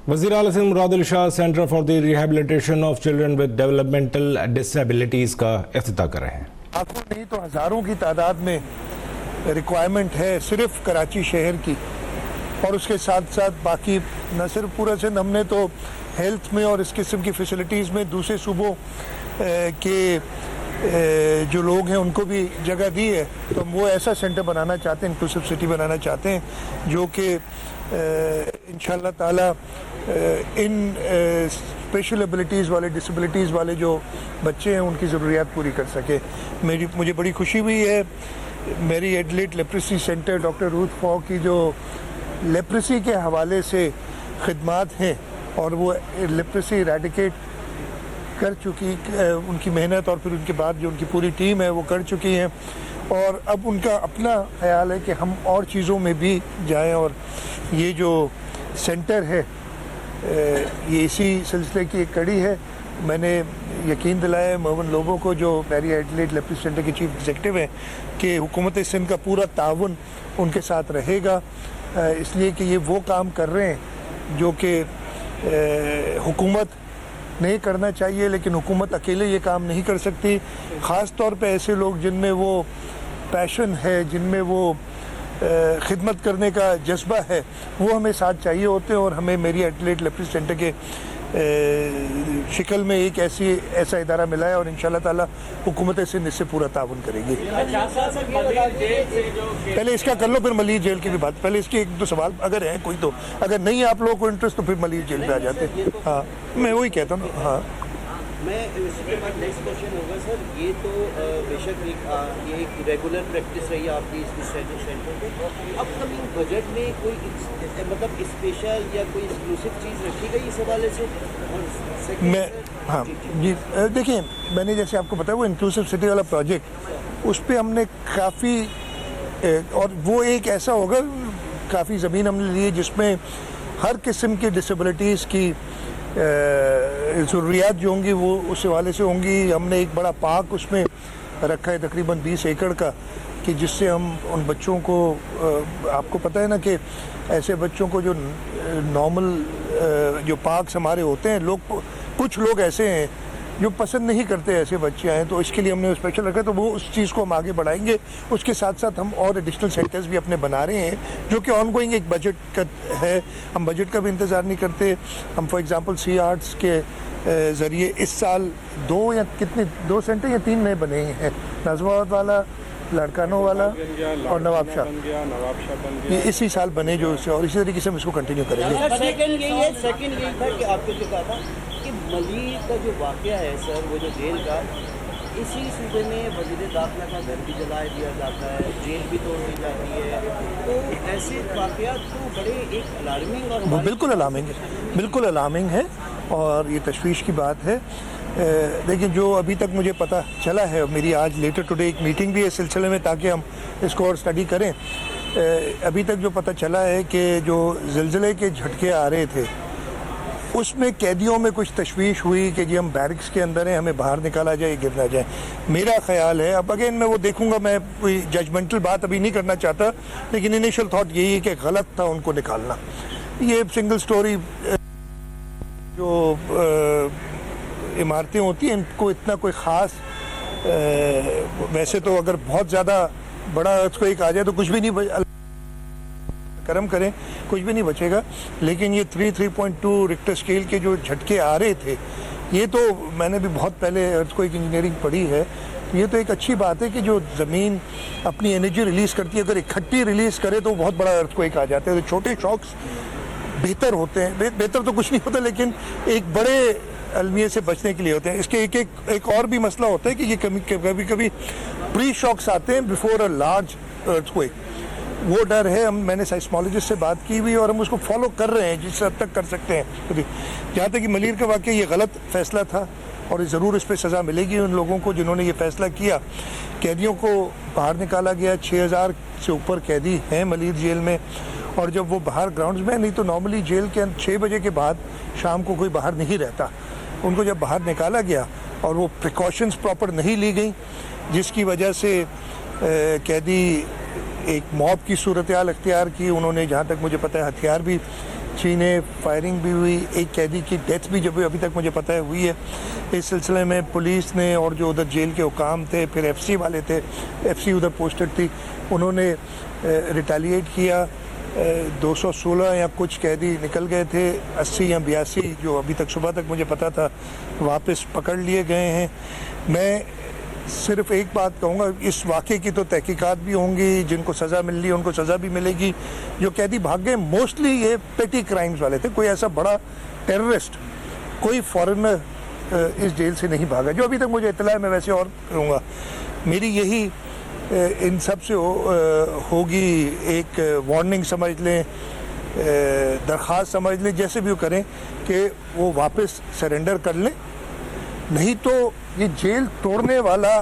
وزیر اعلیٰ Sindh Murad Ali Shah centre for the rehabilitation of children with developmental disabilities کا افتتاح کر رہے ہیں۔ لاکھوں نہیں تو ہزاروں کی تعداد میں ریکوائرمنٹ ہے صرف کراچی شہر کی، اور اس کے ساتھ ساتھ باقی نہ صرف پورا سندھ، ہم نے تو ہیلتھ میں اور اس قسم کی فیسلٹیز میں دوسرے صوبوں کے جو لوگ ہیں ان کو بھی جگہ دی ہے، تو ہم وہ ایسا سینٹر بنانا چاہتے ہیں، انکلوسیو سٹی بنانا چاہتے ہیں، جو کہ انشاءاللہ تعالی ان اسپیشل ایبلٹیز والے ڈسیبلٹیز والے جو بچے ہیں ان کی ضروریات پوری کر سکے۔ مجھے بڑی خوشی ہوئی ہے، میری Adelaide leprosy centre doctor Ruth فاو کی جو لیپریسی کے حوالے سے خدمات ہیں اور وہ لیپریسی ایریڈیکیٹ کر چکی، ان کی محنت اور پھر ان کے بعد جو ان کی پوری ٹیم ہے وہ کر چکی ہیں، اور اب ان کا اپنا خیال ہے کہ ہم اور چیزوں میں بھی جائیں، اور یہ جو سینٹر ہے یہ اسی سلسلے کی ایک کڑی ہے۔ میں نے یقین دلایا ہے مومن لوگوں کو جو میری ایڈلیٹ لیپریسی سینٹر کے چیف ایگزیکٹو ہیں کہ حکومت سندھ کا پورا تعاون ان کے ساتھ رہے گا، اس لیے کہ یہ وہ کام کر رہے ہیں جو کہ حکومت نہیں کرنا چاہیے، لیکن حکومت اکیلے یہ کام نہیں کر سکتی، خاص طور پہ ایسے لوگ جن میں وہ پیشن ہے، جن میں وہ خدمت کرنے کا جذبہ ہے، وہ ہمیں ساتھ چاہیے ہوتے ہیں، اور ہمیں میری ایڈلیٹ لیپریسی سینٹر کے شکل میں ایک ایسا ادارہ ملا ہے، اور انشاءاللہ تعالی حکومت سندھ اس سے پورا تعاون کرے گی۔ پہلے اس کا کر لو، پھر ملیر جیل کی بھی بات، پہلے اس کے ایک دو سوال اگر ہیں کوئی، تو اگر نہیں ہے آپ لوگوں کو انٹرسٹ تو پھر ملیر جیل پہ آ جاتے ہیں۔ ہاں میں وہی کہتا ہوں۔ ہاں میں اس کے بعد نیکسٹ کوشچن ہوگا سر، یہ تو بے شک یہ ایک ریگولر پریکٹس رہی ہے آپ کی اس سینٹر پہ، اپ کمنگ بجٹ میں کوئی مطلب اسپیشل یا کوئی ایکسکلوسیو چیز رکھی گئی اس حوالے سے؟ میں ہاں جی دیکھیں، میں نے جیسے آپ کو بتایا وہ انکلوسیو سٹی والا پروجیکٹ، اس پہ ہم نے کافی، اور وہ ایک ایسا ہوگا، کافی زمین ہم نے لی ہے جس میں ہر قسم کی ڈسیبلٹیز کی ضروریات جو ہوں گی وہ اس حوالے سے ہوں گی۔ ہم نے ایک بڑا پارک اس میں رکھا ہے تقریباً 20 ایکڑ کا، کہ جس سے ہم ان بچوں کو، آپ کو پتہ ہے نا کہ ایسے بچوں کو جو نارمل جو پارکس ہمارے ہوتے ہیں، کچھ لوگ ایسے ہیں جو پسند نہیں کرتے ایسے بچے آئیں، تو اس کے لیے ہم نے اسپیشل رکھا، تو وہ اس چیز کو ہم آگے بڑھائیں گے۔ اس کے ساتھ ساتھ ہم اور ایڈیشنل سینٹرز بھی اپنے بنا رہے ہیں، جو کہ آن گوئنگ ایک بجٹ کا ہے، ہم بجٹ کا بھی انتظار نہیں کرتے۔ ہم فار ایگزامپل سی آرٹس کے ذریعے اس سال دو سینٹر یا 3 نئے بنے ہیں، نازم آباد والا، لڑکانوں والا اور نواب شاہ، یہ اسی سال بنے جو اسے، اور اسی طریقے سے ہم اس کو کنٹینیو کریں گے۔ سیکنڈ یہی تھا کہ آپ کو کہا تھا کہ ملیر کا جو واقعہ ہے سر، وہ جو جیل کا، اسی صوبے میں وزیر داخلہ کا گھر بھی جلا دیا جاتا ہے، جیل بھی توڑ دی جاتی ہے، تو ایسے واقعات تو بڑے ایک الارمنگ، اور وہ بالکل الارمنگ ہے اور یہ تشویش کی بات ہے۔ لیکن جو ابھی تک مجھے پتہ چلا ہے، میری آج لیٹر ٹوڈے ایک میٹنگ بھی ہے اس سلسلے میں تاکہ ہم اس کو اور اسٹڈی کریں، ابھی تک جو پتہ چلا ہے کہ جو زلزلے کے جھٹکے آ رہے تھے اس میں قیدیوں میں کچھ تشویش ہوئی کہ جی ہم بیرکس کے اندر ہیں، ہمیں باہر نکالا جائے، گر نہ جائے۔ میرا خیال ہے، اب اگین میں وہ دیکھوں گا، میں کوئی ججمنٹل بات ابھی نہیں کرنا چاہتا، لیکن انیشل تھاٹ یہی ہے کہ غلط تھا ان کو نکالنا۔ یہ سنگل سٹوری جو عمارتیں ہوتی ہیں ان کو اتنا کوئی خاص، ویسے تو اگر بہت زیادہ بڑا ارتھکویک آ جائے تو کچھ بھی نہیں، کرم کریں کچھ بھی نہیں بچے گا، لیکن یہ 3.2 ریکٹر اسکیل کے جو جھٹکے آ رہے تھے، یہ تو میں نے بھی بہت پہلے ارتھکویک انجینئرنگ پڑھی ہے، یہ تو ایک اچھی بات ہے کہ جو زمین اپنی انرجی ریلیز کرتی ہے، اگر اکٹھی ریلیز کرے تو بہت بڑا ارتھکویک آ جاتا ہے۔ تو چھوٹے شاکس بہتر ہوتے ہیں، بہتر تو کچھ نہیں ہوتا، لیکن ایک بڑے المیے سے بچنے کے لیے ہوتے ہیں۔ اس کے ایک اور بھی مسئلہ ہوتا ہے کہ یہ کبھی کبھی پری شاکس آتے ہیں بیفور اے لارج ارتھکویک، وہ ڈر ہے۔ میں نے سائسمولوجسٹ سے بات کی ہوئی اور ہم اس کو فالو کر رہے ہیں جس حد تک کر سکتے ہیں۔ جہاں تک کہ ملیر کا واقعہ یہ غلط فیصلہ تھا، اور ضرور اس پہ سزا ملے گی ان لوگوں کو جنہوں نے یہ فیصلہ کیا۔ قیدیوں کو باہر نکالا گیا، 6000 سے اوپر قیدی ہیں ملیر جیل میں، اور جب وہ باہر گراؤنڈز میں، نہیں تو نارملی جیل کے 6 بجے کے بعد شام کو کوئی باہر نہیں رہتا، ان کو جب باہر نکالا گیا اور وہ پریکاشنز پراپر نہیں لی گئیں، جس کی وجہ سے قیدی ایک موب کی صورتحال اختیار کی، انہوں نے جہاں تک مجھے پتہ ہے ہتھیار بھی छीने, फायरिंग भी हुई, एक कैदी की डेथ भी जब अभी तक मुझे पता है हुई है। इस सिलसिले में पुलिस ने और जो उधर जेल के हुकाम थे, फिर एफसी वाले थे, एफसी उधर पोस्टेड थी, उन्होंने रिटेलिएट किया। 216 या कुछ कैदी निकल गए थे, 80 या 82 जो अभी तक सुबह तक मुझे पता था वापस पकड़ लिए गए हैं। मैं सिर्फ एक बात कहूँगा, इस वाक़े की तो तहकीकात भी होंगी, जिनको सज़ा मिल रही है उनको सज़ा भी मिलेगी। जो कैदी भाग गए मोस्टली ये पेटी क्राइम्स वाले थे, कोई ऐसा बड़ा टेररिस्ट, कोई फॉरेनर इस जेल से नहीं भागा, जो अभी तक मुझे इत्तला है। मैं वैसे और कहूँगा, मेरी यही इन सब से होगी एक वार्निंग समझ लें, दरख्वास्त समझ लें, जैसे भी वो करें कि वो वापस सरेंडर कर लें, नहीं तो ये जेल तोड़ने वाला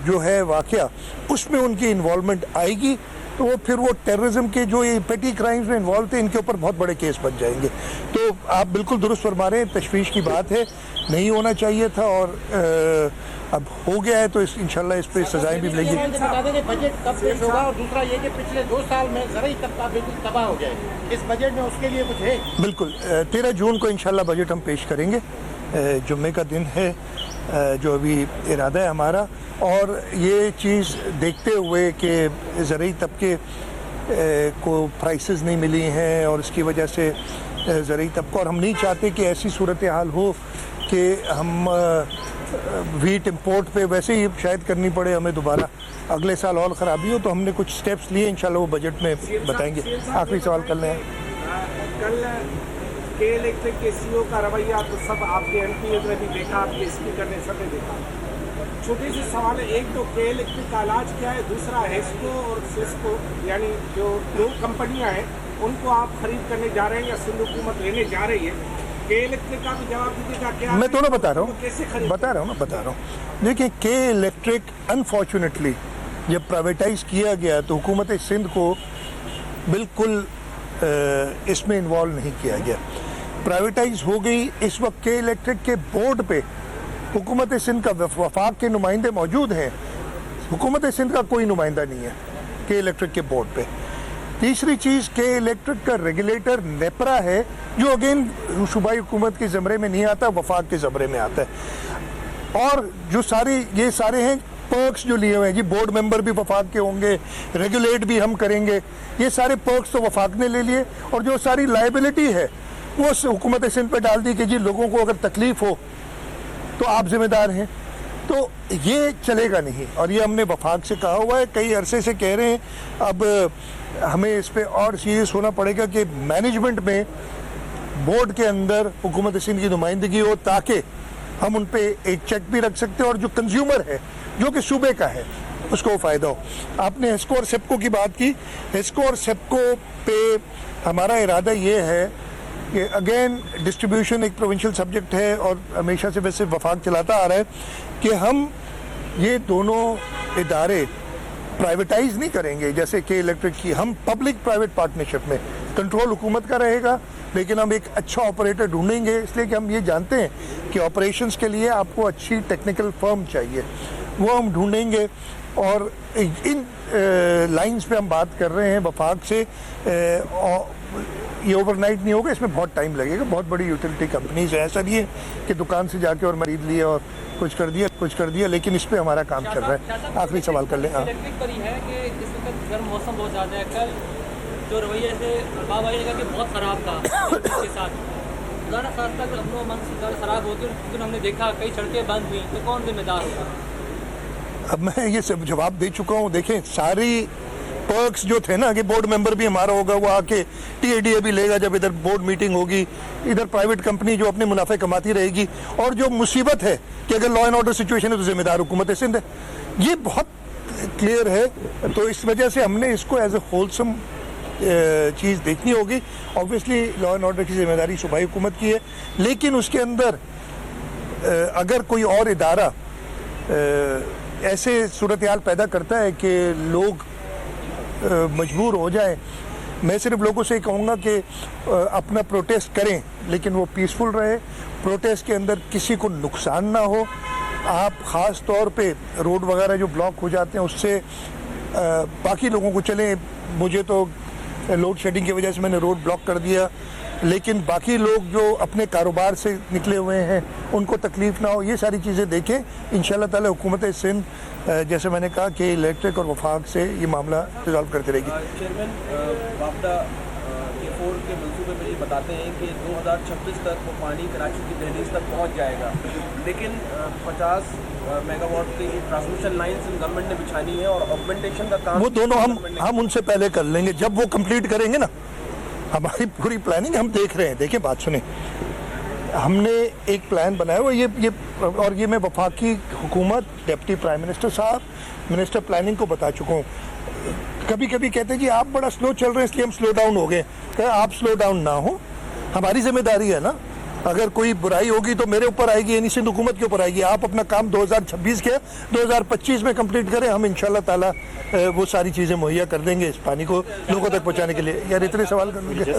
जो है वाक़या उसमें उनकी इन्वॉल्वमेंट आएगी, तो वो फिर वो टेररिज्म के जो ये पेटी क्राइम्स में इन्वॉल्व थे, इनके ऊपर बहुत बड़े केस बन जाएंगे। तो आप बिल्कुल दुरुस्त फरमा रहे हैं, तशवीश की बात है, नहीं होना चाहिए था और अब हो गया है, तो इंशाल्लाह इस पर सजाएं भी मिलेंगी। बता दें कि बजट कब पेश होगा, और दूसरा ये कि पिछले 2 साल में ज़रूरी तबका बिल्कुल तबाह हो गया है, इस बजट में उसके लिए कुछ है? बिल्कुल 13 जून को इंशाल्लाह बजट हम पेश करेंगे, जुम्मे का दिन है जो अभी इरादा है हमारा। और ये चीज़ देखते हुए कि ज़रूरी तबके को प्राइसेस नहीं मिली हैं और इसकी वजह से ज़रूरी तबका, और हम नहीं चाहते कि ऐसी सूरत हाल हो कि हम वीट इंपोर्ट पे वैसे ही शायद करनी पड़े हमें दोबारा, अगले साल और ख़राबी हो, तो हमने कुछ स्टेप्स लिए, इंशाल्लाह वो बजट में बताएंगे। आखिरी सवाल कर लें। कल के इलेक्ट्रिक के सीईओ का रवैया तो सब आपके एमपी ने भी देखा, आपके स्पीकर ने सब ने देखा। छोटे से सवाल है, एक तो के इलेक्ट्रिक का इलाज क्या है, दूसरा हेस्को और सिस्को यानी जो 2 कंपनियां हैं उनको आप खरीद करने जा रहे हैं या सिंध हुकूमत लेने जा रही है? के इलेक्ट्रिक का भी जवाब दीजिएगा। क्या मैं दोनों बता रहा हूँ, कैसे खरीद बता रहा हूँ। देखिए, के इलेक्ट्रिक अनफॉर्चुनेटली जब प्राइवेटाइज किया गया तो हुकूमत सिंध को बिल्कुल इसमें इन्वॉल्व नहीं किया गया, प्राइवेटाइज हो गई। इस वक्त के इलेक्ट्रिक के बोर्ड पे हुकूमत सिंध का वफाक के नुमाइंदे मौजूद हैं, हुकूमत सिंध का कोई नुमाइंदा नहीं है के इलेक्ट्रिक के बोर्ड पे। तीसरी चीज़, के इलेक्ट्रिक का रेगुलेटर नेपरा है, जो अगेन सूबाई हुकूमत के ज़मरे में नहीं आता, वफाक के ज़मरे में आता है। और जो ये सारे हैं पर्क्स जो लिए हुए हैं जी, बोर्ड मेंबर भी वफाक के होंगे, रेगुलेट भी हम करेंगे, ये सारे पर्क्स तो वफाक ने ले लिए, और जो सारी लाइबिलिटी है वो हुकूमत सिंध पे डाल दी कि जी लोगों को अगर तकलीफ़ हो तो आप जिम्मेदार हैं। तो ये चलेगा नहीं, और ये हमने वफाक से कहा हुआ है, कई अरसे से कह रहे हैं। अब हमें इस पे और सीरियस होना पड़ेगा कि मैनेजमेंट में बोर्ड के अंदर हुकूमत सिंध की नुमाइंदगी हो, ताकि हम उन पे एक चेक भी रख सकते हैं, और जो कंज्यूमर है जो कि सूबे का है उसको फ़ायदा हो। आपने हेस्को और सेप्को की बात की, हेस्को और सेप्को पे हमारा इरादा ये है कि अगेन डिस्ट्रीब्यूशन एक प्रोविंशियल सब्जेक्ट है और हमेशा से वैसे वफाक चलाता आ रहा है कि हम ये दोनों इदारे प्राइवेटाइज नहीं करेंगे जैसे के इलेक्ट्रिक की, हम पब्लिक प्राइवेट पार्टनरशिप में, कंट्रोल हुकूमत का रहेगा, लेकिन हम एक अच्छा ऑपरेटर ढूंढेंगे, इसलिए कि हम ये जानते हैं कि ऑपरेशंस के लिए आपको अच्छी टेक्निकल फर्म चाहिए, वो हम ढूंढेंगे। और इन लाइंस पे हम बात कर रहे हैं वफाक से, ये ओवरनाइट नहीं होगा, इसमें बहुत टाइम लगेगा। बहुत बड़ी यूटिलिटी कंपनीज है, ऐसा नहीं है कि दुकान से जाके और खरीद लिया और कुछ कर दिया, लेकिन इस पे हमारा काम चल रहा है। आखिरी सवाल कर लें। हाँ, इलेक्ट्रिक पर ही है कि जिस वक्त गर्म मौसम बहुत ज़्यादा है, कल जो रवैया से बाबा ने कहा कि बहुत ख़राब था उसके साथ, ज़्यादा साथ तक अपनों मन से ज़्यादा ख़राब होती है, लेकिन हमने देखा कई सड़कें बंद हुई, तो कौन जिम्मेदार होगा? अब मैं ये सब जवाब दे चुका हूँ। देखें, सारी पर्क्स जो थे ना कि बोर्ड मेंबर भी हमारा होगा, वो आके TADA भी लेगा जब इधर बोर्ड मीटिंग होगी, इधर प्राइवेट कंपनी जो अपने मुनाफे कमाती रहेगी, और जो मुसीबत है कि अगर लॉ एंड ऑर्डर सिचुएशन है तो जिम्मेदार हुकूमत सिंध है, ये बहुत क्लियर है। तो इस वजह से हमने इसको एज ए होलसम चीज़ देखनी होगी। ऑब्वियसली लॉ एंड ऑर्डर की जिम्मेदारी सूबाई हुकूमत की है, लेकिन उसके अंदर अगर कोई और इदारा ऐसे सूरत हाल पैदा करता है कि लोग मजबूर हो जाएं, मैं सिर्फ लोगों से कहूँगा कि अपना प्रोटेस्ट करें, लेकिन वो पीसफुल रहे, प्रोटेस्ट के अंदर किसी को नुकसान ना हो। आप ख़ास तौर पे रोड वगैरह जो ब्लॉक हो जाते हैं उससे बाकी लोगों को चलें। मुझे तो लोड शेडिंग की वजह से मैंने रोड ब्लॉक कर दिया, लेकिन बाकी लोग जो अपने कारोबार से निकले हुए हैं उनको तकलीफ ना हो, ये सारी चीज़ें देखें। इंशाल्लाह ताला हुकूमत सिंध जैसे मैंने कहा कि इलेक्ट्रिक और वफाक से ये मामला रिजॉल्व करती रहेगी। चेयरमैन, वापडा K4 के मंसूबे में ये बताते हैं कि 2026 तक वो पानी कराची की दहलीज तक पहुंच जाएगा, लेकिन 50 मेगावाट की ट्रांसमिशन लाइन्स गवर्नमेंट ने बिछानी है और ऑगमेंटेशन का काम वो दोनों हम उनसे पहले कर लेंगे, जब वो कंप्लीट करेंगे ना। हमारी पूरी प्लानिंग हम देख रहे हैं। देखिए बात सुने, हमने एक प्लान बनाया हुआ ये मैं वफाकी हुकूमत, डिप्टी प्राइम मिनिस्टर साहब, मिनिस्टर प्लानिंग को बता चुका हूँ। कभी कभी कहते हैं जी आप बड़ा स्लो चल रहे हैं इसलिए हम स्लो डाउन हो गए। कहे आप स्लो डाउन ना हो, हमारी जिम्मेदारी है ना। अगर कोई बुराई होगी तो मेरे ऊपर आएगी, यानी सिंध हुकूमत के ऊपर आएगी। आप अपना काम 2026 के 2025 में कंप्लीट करें, हम इंशाल्लाह ताला वो सारी चीज़ें मुहैया कर देंगे इस पानी को लोगों तक पहुंचाने के लिए। यार इतने सवाल कर लीजिए।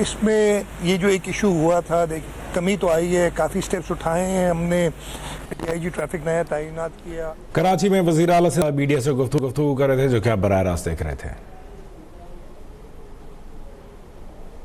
इसमें ये जो एक इशू हुआ था, कमी तो आई है, काफ़ी स्टेप्स उठाए हैं हमने। DIG ट्रैफिक नया तैनात किया। कराची में वज़ीर आला से मीडिया से गुफ्तगू कर रहे थे, जो कि आप बराह रास्त देख रहे थे।